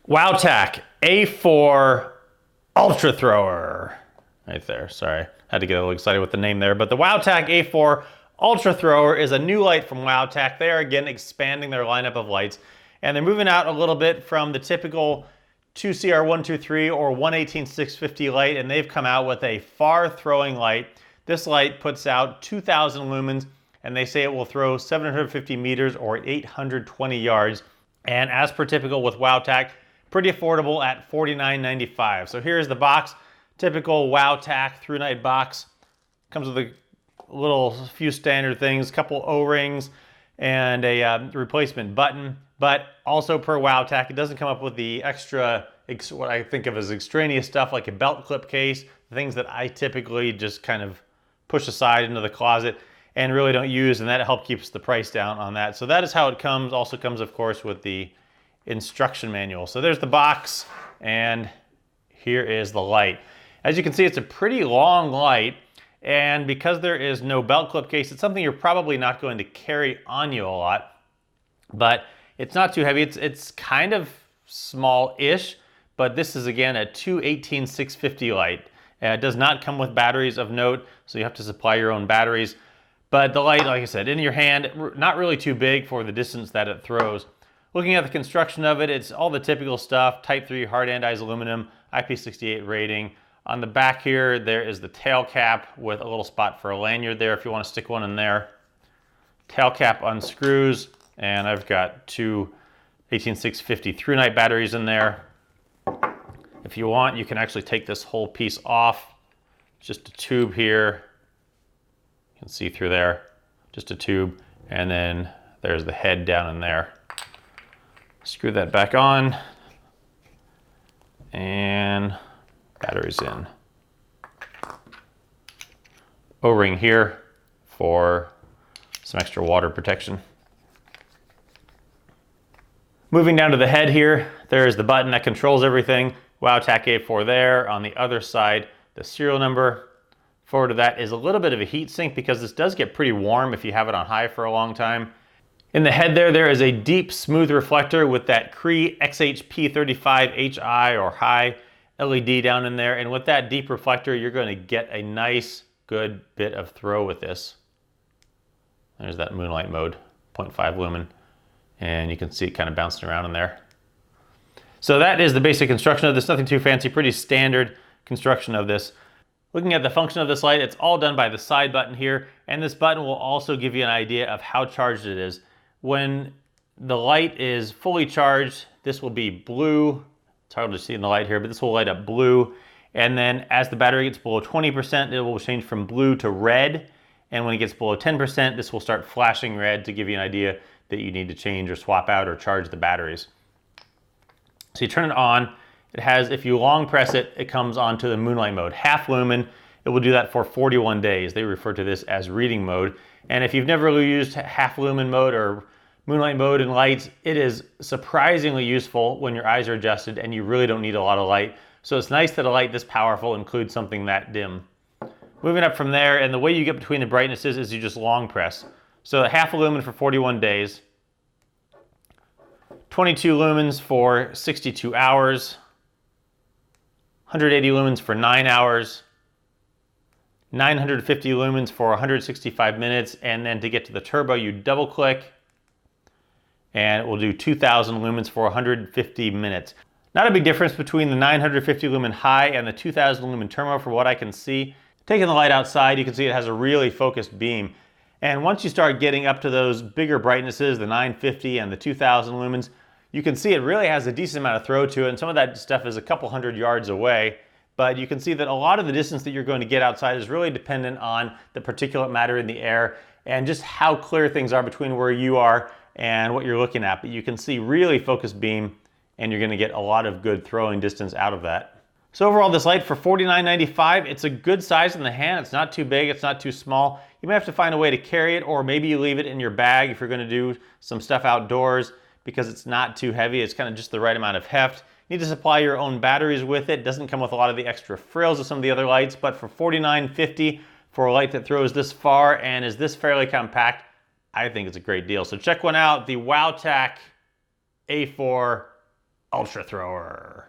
Wowtac A4 Ultra Thrower. Right there, sorry. Had to get a little excited with the name there. But the Wowtac A4 Ultra Thrower is a new light from Wowtac. They are again expanding their lineup of lights. And they're moving out a little bit from the typical 2CR123 or 118-650 light. And they've come out with a far throwing light. This light puts out 2,000 lumens. And they say it will throw 750 meters or 820 yards. And as per typical with Wowtac, pretty affordable at $49.95. So here's the box, typical Wowtac through-night box. Comes with a little few standard things, couple O-rings, and a replacement button. But also per Wowtac, it doesn't come up with the extra, what I think of as extraneous stuff like a belt clip case, things that I typically just kind of push aside into the closet and really don't use, and that helps keeps the price down on that. So that is how it comes. Also comes, of course, with the instruction manual. So there's the box, and here is the light. As you can see, it's a pretty long light, and because there is no belt clip case, it's something you're probably not going to carry on you a lot, but it's not too heavy. It's kind of small-ish, but this is, again, a 218-650 light. It does not come with batteries of note, so you have to supply your own batteries. But the light, like I said, in your hand, not really too big for the distance that it throws. Looking at the construction of it, it's all the typical stuff, Type 3 hard anodized aluminum, IP68 rating. On the back here, there is the tail cap with a little spot for a lanyard there if you want to stick one in there. Tail cap unscrews, and I've got two 18650 through-night batteries in there. If you want, you can actually take this whole piece off. It's just a tube here. You can see through there, just a tube, and then there's the head down in there. Screw that back on, and batteries in. O-ring here for some extra water protection. Moving down to the head here, there's the button that controls everything. Wowtac A4 there. On the other side, the serial number. Forward to that is a little bit of a heat sink because this does get pretty warm if you have it on high for a long time. In the head there is a deep, smooth reflector with that Cree XHP35HI or high LED down in there. And with that deep reflector, you're going to get a nice, good bit of throw with this. There's that moonlight mode, 0.5 lumen. And you can see it kind of bouncing around in there. So that is the basic construction of this. Nothing too fancy, pretty standard construction of this. Looking at the function of this light, it's all done by the side button here. And this button will also give you an idea of how charged it is. When the light is fully charged, this will be blue. It's hard to see in the light here, but this will light up blue. And then as the battery gets below 20%, it will change from blue to red. And when it gets below 10%, this will start flashing red to give you an idea that you need to change or swap out or charge the batteries. So you turn it on. It has, if you long press it, it comes onto the moonlight mode. Half lumen, it will do that for 41 days. They refer to this as reading mode. And if you've never really used half lumen mode or moonlight mode in lights, it is surprisingly useful when your eyes are adjusted and you really don't need a lot of light. So it's nice that a light this powerful includes something that dim. Moving up from there, and the way you get between the brightnesses is you just long press. So half a lumen for 41 days, 22 lumens for 62 hours, 180 lumens for 9 hours, 950 lumens for 165 minutes, and then to get to the turbo, you double click, and it will do 2,000 lumens for 150 minutes. Not a big difference between the 950 lumen high and the 2,000 lumen turbo from what I can see. Taking the light outside, you can see it has a really focused beam. And once you start getting up to those bigger brightnesses, the 950 and the 2,000 lumens, you can see it really has a decent amount of throw to it, and some of that stuff is a couple hundred yards away. But you can see that a lot of the distance that you're going to get outside is really dependent on the particulate matter in the air and just how clear things are between where you are and what you're looking at. But you can see really focused beam, and you're going to get a lot of good throwing distance out of that. So overall, this light for $49.95, it's a good size in the hand. It's not too big, it's not too small. You may have to find a way to carry it, or maybe you leave it in your bag if you're going to do some stuff outdoors, because it's not too heavy. It's kind of just the right amount of heft. You need to supply your own batteries with it. It doesn't come with a lot of the extra frills of some of the other lights, but for $49.50 for a light that throws this far and is this fairly compact, I think it's a great deal. So check one out, the Wowtac A4 Ultra Thrower.